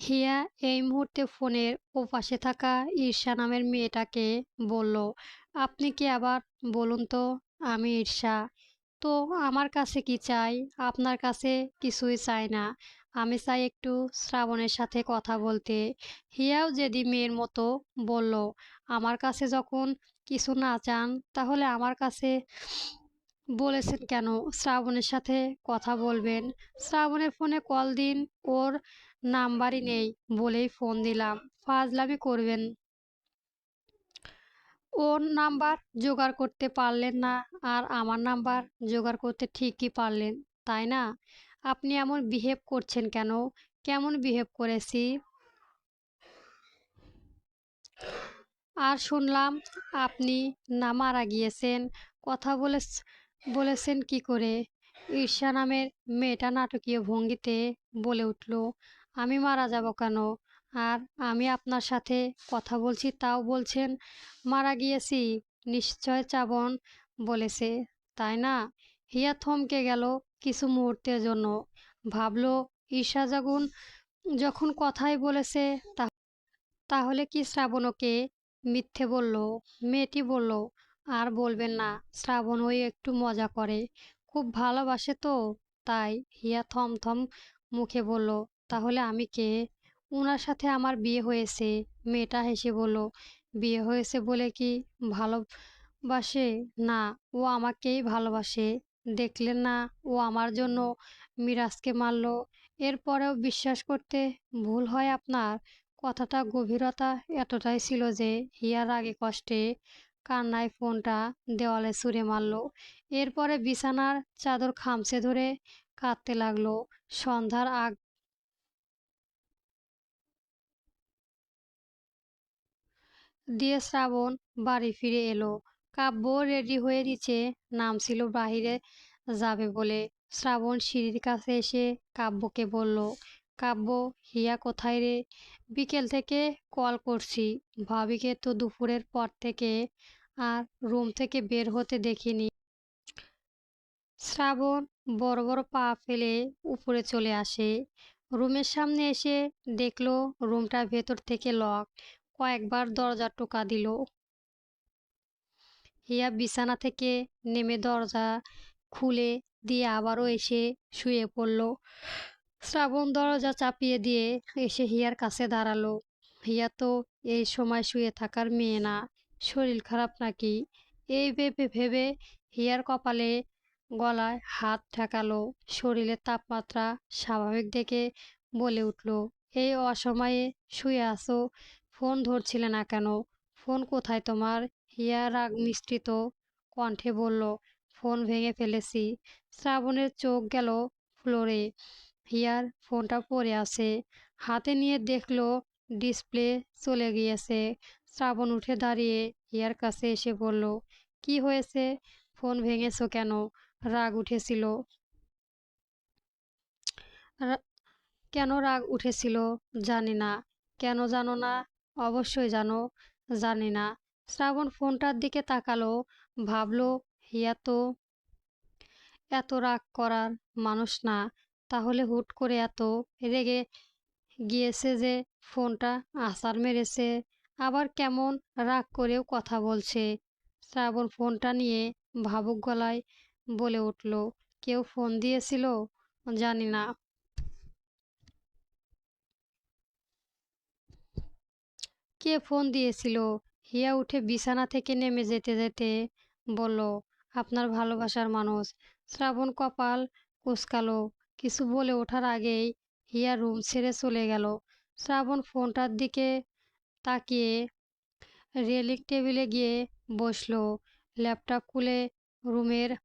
হিয়া এই মুহূর্তে ফোনের ওপাশে থাকা ঈর্ষা নামের মেয়েটাকে বলল, আপনি কি আবার বলুন তো। আমি ঈর্ষা। তো আমার কাছে কি চাই? আপনার কাছে কিছুই চাই না। আমি চাই একটু শ্রাবণের সাথে কথা বলতে। হিয়াও জেদি মেয়ের মতো বলল, আমার কাছে যখন কিছু না চান তাহলে আমার কাছে বলেছেন কেন শ্রাবণের সাথে কথা বলবেন? শ্রাবণের ফোনে কল দিন, ওর নাম্বারই নেই বলেই ফোন দিলাম। ফাজলামি করবেন। ওর নাম্বার জোগাড় করতে পারলেন না, আর আমার নাম্বার জোগাড় করতে ঠিকই পারলেন, তাই না? আপনি এমন বিহেভ করছেন কেন? কেমন বিহেভ করেছি? আর শুনলাম আপনি না মারা গিয়েছেন। কথা বলেছেন কি করে? ঈর্ষা নামের মেয়েটা নাটকীয় ভঙ্গিতে বলে উঠল, আমি মারা যাব কেন? আর আমি আপনার সাথে কথা বলছি তাও বলছেন মারা গিয়েছি। নিশ্চয় চাবন বলেছে, তাই না? হিয়া থমকে গেল কিছু মুহূর্তের জন্য। ভাবল, ঈর্ষা যখন কথাই বলেছে তাহলে কি শ্রাবণ ওকে মিথ্যে বলল? মেয়েটি বলল, আর বলবেন না, শ্রাবণ ওই একটু মজা করে, খুব ভালোবাসে তো তাই। হিয়া থমথম মুখে বলল, তাহলে আমি কে? উনার সাথে আমার বিয়ে হয়েছে। মেয়েটা হেসে বলল, বিয়ে হয়েছে বলে কি ভালোবাসে না? ও আমাকেই ভালোবাসে। দেখলেন না ও আমার জন্য মিরাজকে মারল। এরপরেও বিশ্বাস করতে ভুল হয় আপনার? কথাটা গভীরতা এতটাই ছিল যে হিয়া রাগে কষ্টে কান্নায় ফোনটা দেওয়ালে ছুঁড়ে মারল। এরপরে বিছানার চাদর খামচে ধরে কাঁদতে লাগলো। সন্ধ্যার আগ দিয়ে শ্রাবণ বাড়ি ফিরে এলো। কাব্য রেডি হয়ে নিচে নামছিল বাহিরে যাবে বলে। শ্রাবণ সিঁড়ির কাছে এসে কাব্যকে বলল, কাব্য, হিয়া কোথায় রে? বিকেল থেকে কল করছি, ভাবিকে তো দুপুরের পর থেকে আর রুম থেকে বের হতে দেখিনি। শ্রাবণ বড় বড় পা ফেলে উপরে চলে আসে। রুমের সামনে এসে দেখলো রুমটা ভেতর থেকে লক। কয়েকবার দরজা টোকা দিল। হিয়া বিছানা থেকে নেমে দরজা খুলে দিয়ে আবারও এসে শুয়ে পড়ল। শ্রাবণ দরজা চাপিয়ে দিয়ে এসে হিয়ার কাছে দাঁড়ালো। হিয়া তো এই সময় শুয়ে থাকার মেয়ে না, শরীর খারাপ নাকি এই ভেবে ভেবে হিয়ার কপালে গলায় হাত ঠেকালো। শরীরের তাপমাত্রা স্বাভাবিক দেখে বলে উঠল, এই অসময়ে শুয়ে আছো, ফোন ধরছিলে না কেন? ফোন কোথায় তোমার? হিয়া রাগ মিশ্রিত কণ্ঠে বলল, ফোন ভেঙে ফেলেছি। শ্রাবণের চোখ গেল ফ্লোরে। হিয়ার ফোনটা পড়ে আছে। হাতে নিয়ে দেখলো ডিসপ্লে চলে গিয়েছে। শ্রাবণ উঠে দাঁড়িয়ে হিয়ার কাছে এসে বলল, কি হয়েছে? ফোন ভেঙেছো কেন? রাগ উঠেছিল? রা- কেন রাগ উঠেছিল? জানি না। কেন জানো না? অবশ্যই জানো। জানি না। শ্রাবণ ফোনটার দিকে তাকালো। ভাবলো, হিয়া তো এত রাগ করার মানুষ না। তাহলে হুট করে এত রেগে গিয়েছে যে ফোনটা আছাড় মেরেছে। আবার কেমন রাগ করেও কথা বলছে। শ্রাবণ ফোনটা নিয়ে ভাবুক গলায় বলে উঠল, কেউ ফোন দিয়েছিল? জানি না। কে ফোন দিয়েছিল? হিয়া উঠে বিছানা থেকে নেমে যেতে যেতে বলল, আপনার ভালোবাসার মানুষ। শ্রাবণ কপাল কুঁচকালো। কিছু বলে ওঠার আগেই হিয়া রুম ছেড়ে চলে গেল। শ্রাবণ ফোনটার দিকে তাকিয়ে রেলিং টেবিলে গিয়ে বসলো। ল্যাপটপ খুলে রুমের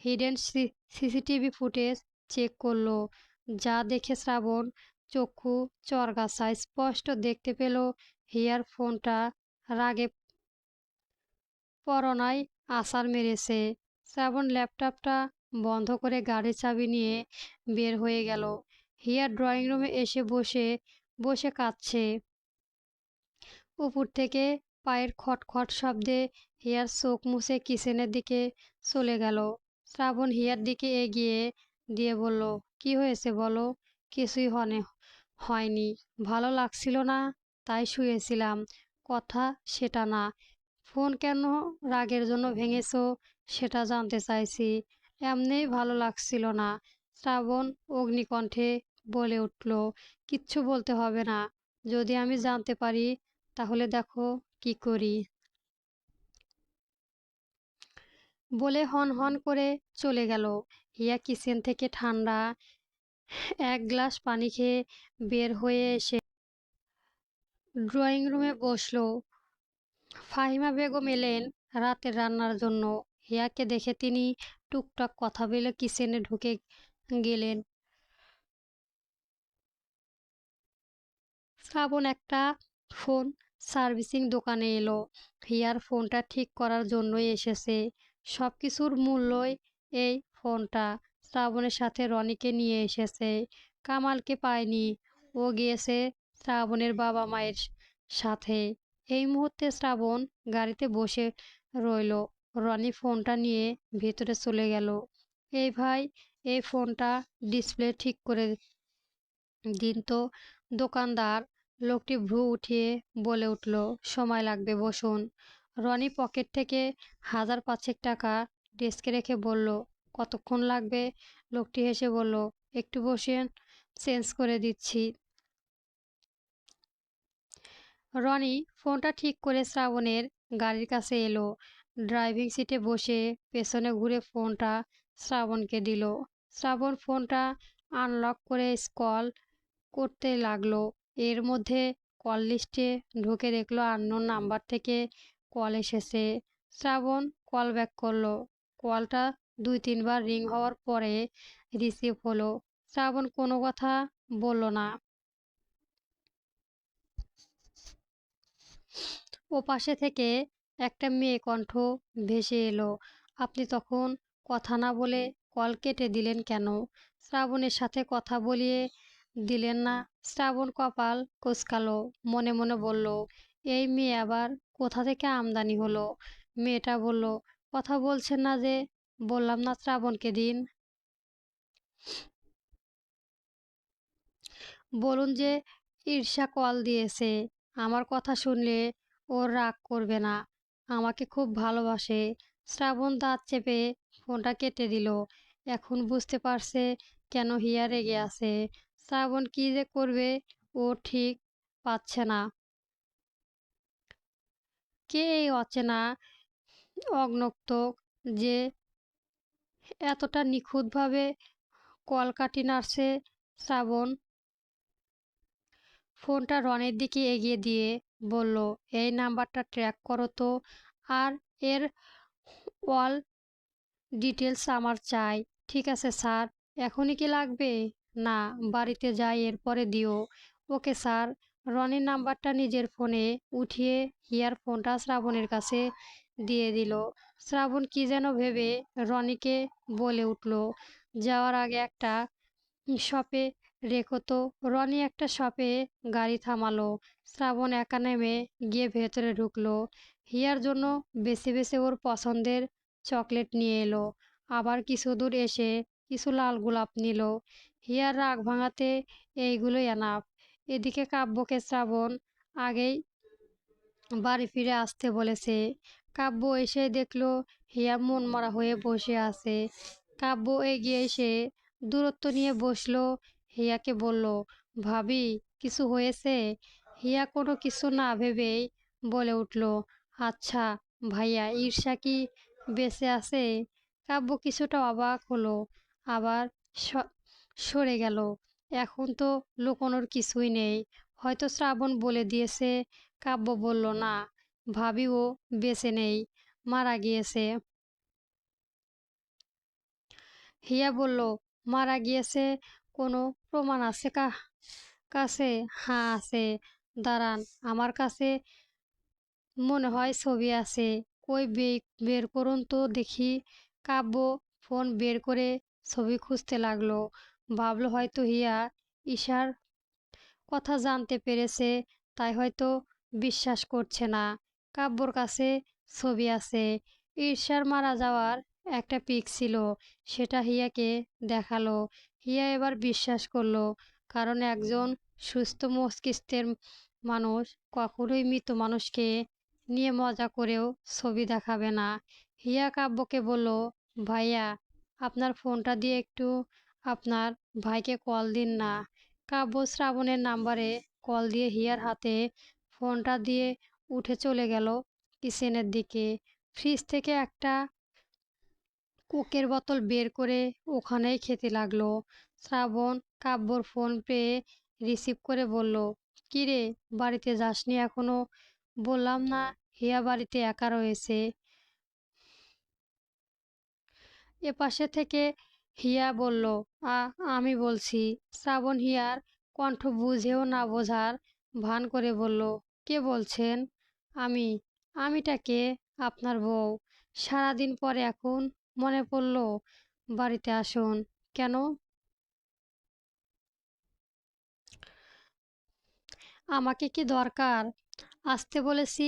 হিডেন সিসিটিভি ফুটেজ চেক করলো। যা দেখে শ্রাবণ চক্ষু চরগাছায় স্পষ্ট দেখতে পেল হিয়ার ফোনটা রাগে পরনায় আছাড় মেরেছে। শ্রাবণ ল্যাপটপটা বন্ধ করে গাড়ির চাবি নিয়ে বের হয়ে গেল। হিয়ার ড্রয়িং রুমে এসে বসে বসে কাঁদছে। উপর থেকে পায়ের খটখট শব্দে হিয়ার চোখ মুছে কিচেনের দিকে চলে গেল। শ্রাবণ হিয়ার দিকে এগিয়ে দিয়ে বলল, কি হয়েছে বলো? কিছুই হয়নি, ভালো লাগছিল না, তাই শুয়েছিলাম। কথা সেটা না। ফোন কেন রাগের জন্য ভেঙেছো সেটা জানতে চাইছি। এমনিই ভালো লাগছিল না। শ্রাবণ অগ্নিকণ্ঠে বলে উঠল, কিচ্ছু বলতে হবে না। যদি আমি জানতে পারি তাহলে দেখো কি করি। বলে হন হন করে চলে গেল। হিয়া কিচেন থেকে ঠান্ডা এক গ্লাস পানি খেয়ে বের হয়ে এসে ড্রয়িং রুমে বসলো। ফাহিমা বেগম এলেন রাতের রান্নার জন্য। হিয়াকে দেখে তিনি টুকটাক কথা বলে কিচেনে ঢুকে গেলেন। শ্রাবণ একটা ফোন সার্ভিসিং দোকানে এলো। হিয়ার ফোনটা ঠিক করার জন্যই এসেছে। সব কিছুর মূল্যই এই ফোনটা। শ্রাবণের সাথে রনিকে নিয়ে এসেছে। কামালকে পায়নি, ও গিয়েছে শ্রাবণের বাবা মায়ের সাথে। এই মুহূর্তে শ্রাবণ গাড়িতে বসে রইল। রনি ফোনটা নিয়ে ভিতরে চলে গেল। এই ভাই, এই ফোনটা ডিসপ্লে ঠিক করে দিন তো। দোকানদার লোকটি ভ্রু উঠিয়ে বলে উঠল, সময় লাগবে, বসুন। রনি পকেট থেকে ১,৫০০ টাকা ডেস্কে রেখে বলল, কতক্ষণ লাগবে? লোকটি হেসে বলল, একটু বসেন, চেঞ্জ করে দিচ্ছি। রনি ফোনটা ঠিক করে শ্রাবণের গাড়ির কাছে এলো। ড্রাইভিং সিটে বসে পেছনে ঘুরে ফোনটা শ্রাবণকে দিল। শ্রাবণ ফোনটা আনলক করে কল করতে লাগলো। এর মধ্যে কল লিস্টে ঢুকে দেখলো আননোন নাম্বার থেকে কল এসেছে। শ্রাবণ কল ব্যাক করলো। কলটা ২-৩ বার রিং হওয়ার পরে রিসিভ হলো। শ্রাবণ কোনো কথা বলল না। ও পাশে থেকে একটা মেয়ে কণ্ঠ ভেসে এলো, আপনি তখন কথা না বলে কল কেটে দিলেন কেন? শ্রাবণের সাথে কথা বলিয়ে দিলেন না? শ্রাবণ কপাল কুঁচকালো, মনে মনে বলল, এই মেয়ে আবার কোথা থেকে আমদানি হলো? মেয়েটা বলল, কথা বলছেন না যে? বললাম না শ্রাবণকে দিন। বলুন যে ঈর্ষা কল দিয়েছে। আমার কথা শুনলে ওর রাগ করবে না। আমাকে খুব ভালোবাসে। শ্রাবণ দাঁত চেপে ফোনটা কেটে দিল। এখন বুঝতে পারছে কেন হিয়া রেগে আছে। শ্রাবণ কি যে করবে ও ঠিক পাচ্ছে না। কে এই অচেনা অজ্ঞাতক যে এতটা নিখুঁতভাবে কলকাঠি নাড়ছে? শ্রাবণ ফোনটা রনির দিকে এগিয়ে দিয়ে বলল, এই নাম্বারটা ট্র্যাক করো তো, আর এর অল ডিটেলস আমার চাই। ঠিক আছে স্যার। এখনই কি লাগবে? না, বাড়িতে যাই এরপরে দিও। Okay sir. রনির নাম্বারটা নিজের ফোনে উঠিয়ে হিয়ার ফোনটা শ্রাবণের কাছে দিয়ে দিল। শ্রাবণ কি যেন ভেবে রনিকে বলে উঠল, যাওয়ার আগে একটা শপে রেখো তো। রনি একটা শপে গাড়ি থামালো। শ্রাবণ একা নেমে গিয়ে ভেতরে ঢুকলো। হিয়ার জন্য বেছে বেছে ওর পছন্দের চকলেট নিয়ে এলো। আবার কিছু দূর এসে কিছু লাল গোলাপ নিল। হিয়ার রাগ ভাঙাতে এইগুলোই এনাফ। এদিকে কাব্যকে শ্রাবণ আগেই বাড়ি ফিরে আসতে বলেছে। কাব্য এসে দেখলো হিয়া মনমরা হয়ে বসে আছে। কাব্য এগিয়ে এসে দূরত্ব নিয়ে বসলো। হিয়াকে বলল, ভাবি, কিছু হয়েছে? হিয়া কোনো কিছু না ভেবেই বলে উঠল, আচ্ছা ভাইয়া, ঈর্ষা কি বেঁচে আছে? কাব্য কিছুটা অবাক হলো, আবার সরে গেল। এখন তো লুকোনোর কিছুই নেই। হয়তো শ্রাবণ বলে দিয়েছে। কাব্য বলল, না ভাবি, ও বেঁচে নেই, মারা গিয়েছে। হিয়া বলল, মারা গিয়েছে? কোনো প্রমাণ আছে কাছে? হ্যাঁ আছে, দাঁড়ান, আমার কাছে মনে হয় ছবি আছে। কই বের করুন তো দেখি। কাব্য ফোন বের করে ছবি খুঁজতে লাগলো। ভাবলো হয়তো হিয়া ঈশার কথা জানতে পেরেছে, তাই হয়তো বিশ্বাস করছে না। কাব্যর কাছে ছবি আছে। ঈর্ষার মারা যাওয়ার একটা পিক ছিল, সেটা হিয়াকে দেখালো। হিয়া এবার বিশ্বাস করলো কারণ একজন সুস্থ মস্তিষ্কের মানুষ কখনোই মৃত মানুষকে নিয়ে মজা করেও ছবি দেখাবে না। হিয়া কাব্যকে বলল, ভাইয়া আপনার ফোনটা দিয়ে একটু আপনার ভাইকে কল দিন না। কাব্য শ্রাবণের নাম্বারে কল দিয়ে হিয়ার হাতে ফোনটা দিয়ে উঠে চলে গেল কিচেনের দিকে। ফ্রিজ থেকে একটা কোকের বোতল বের করে ওখানেই খেতে লাগলো। শ্রাবণ কাব্যর ফোন পেয়ে রিসিভ করে বলল, কিরে বাড়িতে যাসনি এখনো? বললাম না হিয়া বাড়িতে একা রয়েছে। এপাশে থেকে হিয়া বলল, আমি বলছি। শ্রাবণ হিয়ার কণ্ঠ বুঝেও না বোঝার ভান করে বলল, কে বলছেন? আমি। আমিটা কে? আপনার বউ। সারাদিন পরে এখন মনে পড়ল? বাড়িতে আসুন। কেন? আমাকে কি দরকার? আসতে বলেছি,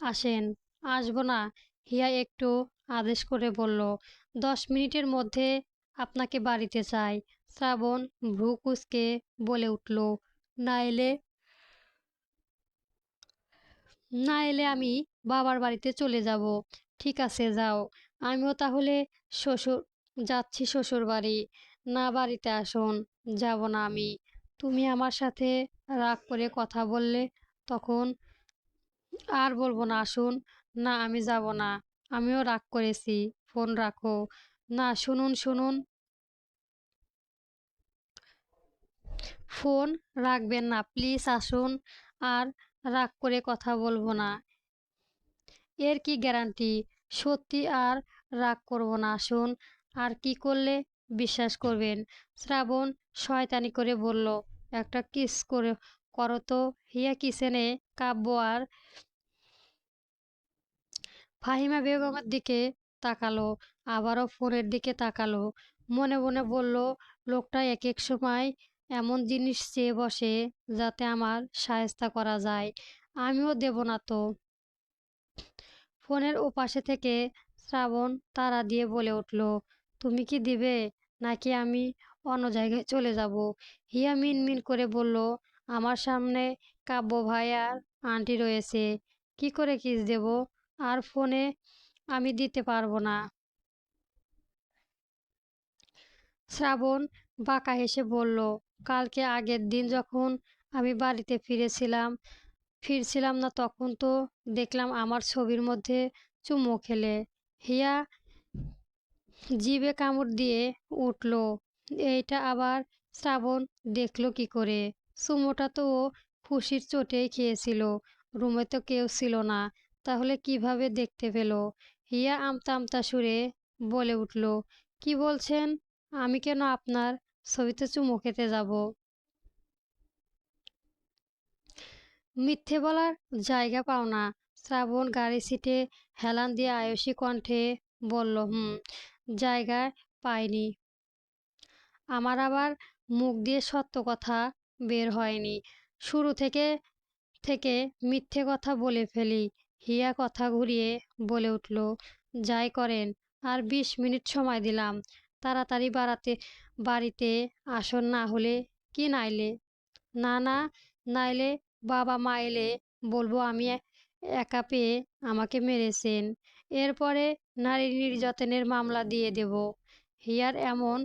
আসেন। আসবো না? হিয়া একটু আদেশ করে বলল, 10 মিনিটের মধ্যে আপনাকে বাড়িতে চাই। শ্রাবণ ভ্রু কুঁচকে বলে উঠল, না এলে? না এলে আমি বাবার বাড়িতে চলে যাব। ঠিক আছে যাও। আমিও তাহলে শ্বশুর যাচ্ছি শ্বশুর বাড়ি। না বাড়িতে আসুন। যাব না আমি। তুমি আমার সাথে রাগ করে কথা বললে তখন। আর বলবো না আসুন। না আমি যাব না। আমিও রাগ করেছি। ফোন রাখো। না শুনুন শুনুন। ফোন রাখবেন না প্লিজ আসুন। আর রাগ করে কথা বলবো না। এর কি গ্যারান্টি? সত্যি আর রাগ করব না আসুন। আর কি করলে বিশ্বাস করবেন? শ্রাবণ শয়তানি করে বলল, একটা কিস করে করো তো। হিয়া কিচেনে কাব্য আর ফাহিমা বেগমের দিকে তাকালো, আবারও ফোনের দিকে তাকালো। মনে মনে বলল, লোকটা এক এক সময় এমন জিনিস চেয়ে বসে যাতে আমার শায়েস্তা করা যায়। আমিও দেব না তো। ফোনের ওপাশে থেকে শ্রাবণ তাড়া দিয়ে বলে উঠল, তুমি কি দিবে নাকি আমি অন্য জায়গায় চলে যাব? হিয়া মিনমিন করে বলল, আমার সামনে কাব্য ভাই আর আন্টি রয়েছে, কি করে কিস দেব? আর ফোনে আমি দিতে পারবো না। শ্রাবণ বাঁকা হেসে বলল, কালকে আগের দিন যখন আমি বাড়িতে ফিরছিলাম না তখন তো দেখলাম আমার ছবির মধ্যে চুমো খেলে। হিয়া জিভে কামড় দিয়ে উঠল। এইটা আবার শ্রাবণ দেখলো কি করে? চুমোটা তো ও খুশির চোটেই খেয়েছিল। রুমে তো কেউ ছিল না, তাহলে কিভাবে দেখতে পেল? হিয়া আমতা আমতা সুরে বলে উঠল, কি বলছেন? আমি কেন আপনার ছবিতে চুমো খেতে যাব? মিথ্যে বলার জায়গা পাও না। শ্রাবণ গাড়ি সিটে হেলান দিয়ে আয়সী কণ্ঠে বলল, জায়গায় পাইনি। আমার আবার মুখ দিয়ে সত্য কথা বের হয়নি। শুরু থেকে থেকে মিথ্যে কথা বলে ফেলি। হিয়া কথা ঘুরিয়ে বলে উঠল, যাই করেন। আর 20 মিনিট সময় দিলাম। তাড়াতাড়ি বাড়িতে আসন না হলে কি নাইলে? না না, নাইলে বাবা মা এলে বলবো আমি একা পেয়ে আমাকে মেরেছেন। এরপরে নারী নির্যাতনের মামলা দিয়ে দেব। হিয়ার এমন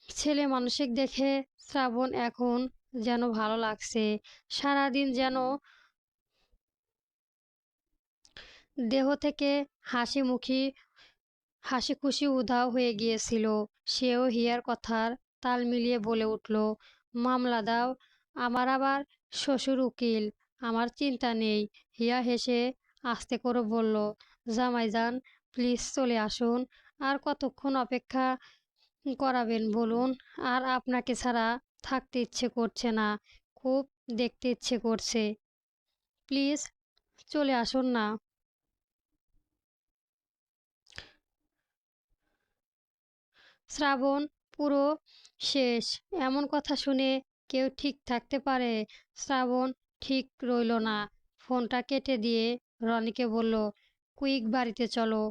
ছেলে মানসিক দেখে শ্রাবণ এখন যেন ভালো লাগছে। সারাদিন যেন দেহ থেকে হাসি হাসি খুশি উধাও হয়ে গিয়েছিল। সেও হিয়ার কথার তাল মিলিয়ে বলে উঠল, মামলা দাও। আমার আবার শ্বশুর উকিল। আমার চিন্তা নেই। হিয়া হেসে আস্তে করে বলল, জামাইজান প্লিজ চলে আসুন। আর কতক্ষণ অপেক্ষা করাবেন বলুন? আর আপনাকে ছাড়া থাকতে ইচ্ছে করছে না, খুব দেখতে ইচ্ছে করছে। প্লিজ চলে আসুন না। শ্রাবণ পুরো শেষ। এমন কথা শুনে কেউ ঠিক থাকতে পারে? শ্রাবণ ঠিক রইল না। ফোনটা কেটে দিয়ে রনিকে বলল, কুইক বাড়িতে চলো।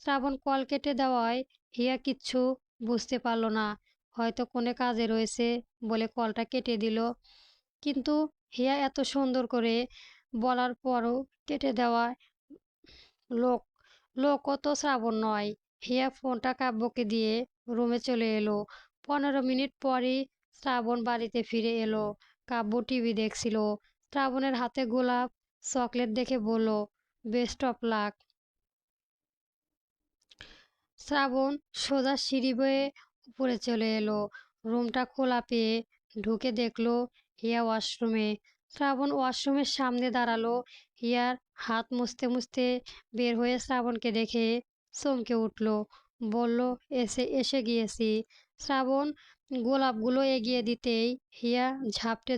শ্রাবণ কল কেটে দেওয়ায় হিয়া কিচ্ছু বুঝতে পারল না। হয়তো কোনো কাজে রয়েছে বলে কলটা কেটে দিল। কিন্তু হিয়া এত সুন্দর করে বলার পরও কেটে দেওয়ায় লোক লোকও তো শ্রাবণ নয়। হিয়া ফোনটা কাব্যকে দিয়ে রুমে চলে এলো। 15 মিনিট পরই শ্রাবণ বাড়িতে ফিরে এলো। কাব্য টিভি দেখছিল। শ্রাবণের হাতে গোলাপ চকলেট দেখে বলল, বেস্ট অফ লাক। শ্রাবণ সোজা সিঁড়ি বেয়ে উপরে চলে এলো। রুমটা খোলা পেয়ে ঢুকে দেখলো হিয়া ওয়াশরুমে। শ্রাবণ ওয়াশরুমের সামনে দাঁড়ালো। হিয়ার হাত মুছতে মুছতে বের হয়ে শ্রাবণকে দেখে চমকে উঠল। বলল, এসে এসে গিয়েছি। শ্রাবণ গোলাপগুলো এগিয়ে দিতেই হিয়া ঝাপটে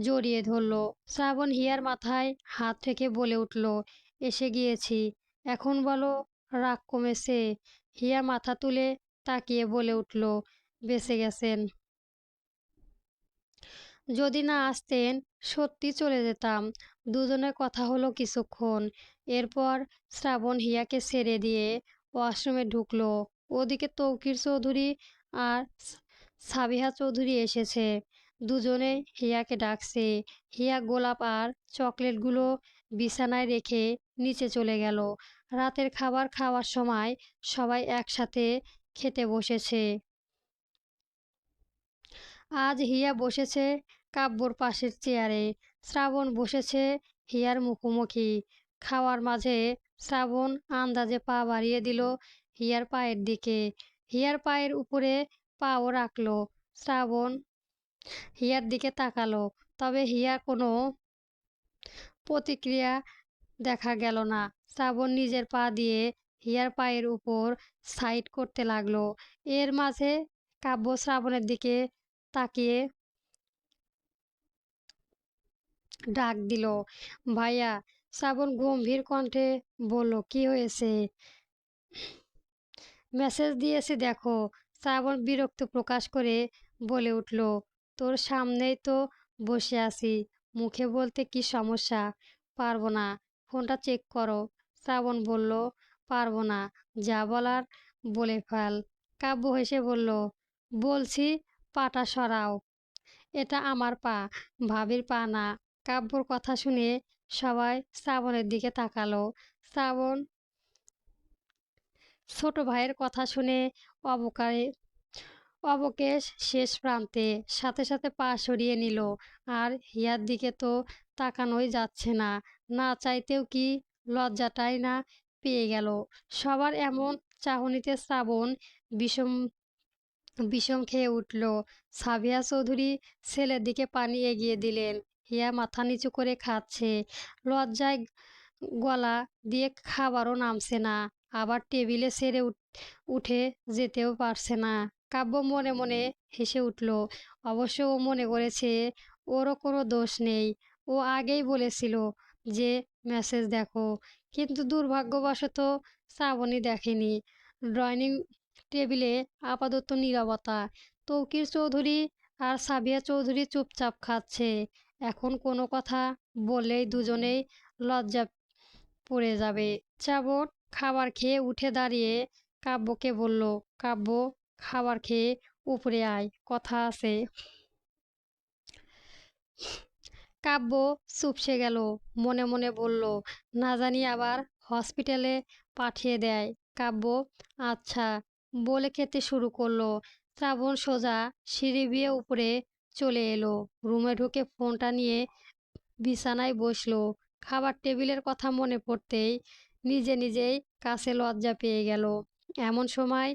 জড়িয়ে ধরল। শ্রাবণ হিয়ার মাথায় হাত রেখে বলে উঠল, এসে গিয়েছি, এখন বলো রাগ কমেছে? হিয়া মাথা তুলে তাকিয়ে বলে উঠল, বেঁচে গেছেন। যদি না আসতেন সত্যি চলে যেতাম। দুজনের কথা হলো কিছুক্ষণ। এরপর শ্রাবণ হিয়াকে ছেড়ে দিয়ে ওয়াশরুমে ঢুকলো। ওদিকে তৌকির চৌধুরী আর সাবিহা চৌধুরী এসেছে। দুজনেই হিয়াকে ডাকছে। হিয়া গোলাপ আর চকলেটগুলো বিছানায় রেখে নিচে চলে গেল। রাতের খাবার খাওয়ার সময় সবাই একসাথে খেতে বসেছে। আজ হিয়া বসেছে কাব্যর পাশের চেয়ারে। শ্রাবণ বসেছে হিয়ার মুখোমুখি। খাওয়ার মাঝে শ্রাবণ আন্দাজে পা বাড়িয়ে দিল হিয়ার পায়ের দিকে। হিয়ার পায়ের উপরে পাও রাখলো। শ্রাবণ হিয়ার দিকে তাকালো, তবে হিয়ার কোনো প্রতিক্রিয়া দেখা গেল না। শ্রাবণ নিজের পা দিয়ে হিয়ার পায়ের উপর সাইড করতে লাগলো। এর মাঝে কাব্য শ্রাবণের দিকে তাকিয়ে ডাক দিল, ভাইয়া। শ্রাবণ গম্ভীর কণ্ঠে বলল, কি হয়েছে? মেসেজ দিয়েছি দেখো। শ্রাবণ বিরক্ত প্রকাশ করে বলে উঠল, তোর সামনেই তো বসে আছি, মুখে বলতে কি সমস্যা? পারবো না, ফোনটা চেক করো। শ্রাবণ বলল, পারবো না, যা বলার বলে ফেল। কাব্য হেসে বলল, বলছি পাটা সরাও, এটা আমার পা, ভাবির পা না। কাব্যর কথা শুনে সবাই শ্রাবণের দিকে তাকালো। শ্রাবণ ছোট ভাইয়ের কথা শুনে অবকারে অবকেশ শেষ প্রান্তে সাথে সাথে পা সরিয়ে নিল। আর হিয়ার দিকে তো তাকানোই যাচ্ছে না। না চাইতেও কি লজ্জাটাই না পেয়ে গেল। সবার এমন চাহনিতে শ্রাবণ বিষম বিষম খেয়ে উঠল। সাবিয়া চৌধুরী ছেলের দিকে পানি এগিয়ে দিলেন। হিয়া মাথা নিচু করে খাচ্ছে। লজ্জায় গলা দিয়ে খাবারও নামছে না। আবার টেবিলে ছেড়ে উঠে যেতেও পারছে না। কাব্য মনে মনে হেসে উঠল। অবশ্য ও মনে করেছে ওরও কোনো দোষ নেই। ও আগেই বলেছিল যে মেসেজ দেখো, কিন্তু দুর্ভাগ্যবশত শ্রাবণী দেখেনি। ড্রয়িং টেবিলে আপাতত নীরবতা। তৌকির চৌধুরী আর সাবিয়া চৌধুরী চুপচাপ খাচ্ছে। এখন কোনো কথা বললেই দুজনেই লজ্জা পড়ে যাবে। শ্রাবণ খাবার খেয়ে উঠে দাঁড়িয়ে কাব্যকে বলল, কাব্য, খাবার খেয়ে উপরে আয়, কথা আছে। কাব্য চুপসে গেল। মনে মনে বলল, না জানি আবার হসপিটালে পাঠিয়ে দেয়। কাব্য আচ্ছা বলে খেতে শুরু করলো। শ্রাবণ সোজা সিঁড়ি বেয়ে উপরে চলে এলো। রুমে ঢুকে ফোনটা নিয়ে বিছানায় বসলো। খাবার টেবিলের কথা মনে পড়তেই নিজে নিজেই কাছে লজ্জা পেয়ে গেল। এমন সময়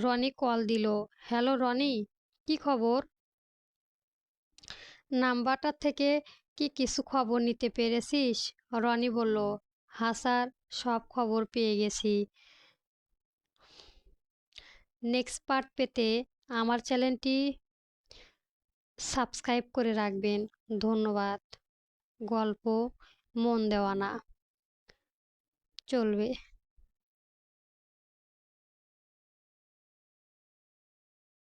রনি কল দিল। হ্যালো রনি, কি খবর? নাম্বারটা থেকে কি কিছু খবর নিতে পেরেছিস? রনি বলল, হ্যাঁ স্যার, সব খবর পেয়ে গেছি। নেক্সট পার্ট পেতে আমার চ্যানেলটি সাবস্ক্রাইব করে রাখবেন। ধন্যবাদ। গল্প মন দেওয়া না চলবে।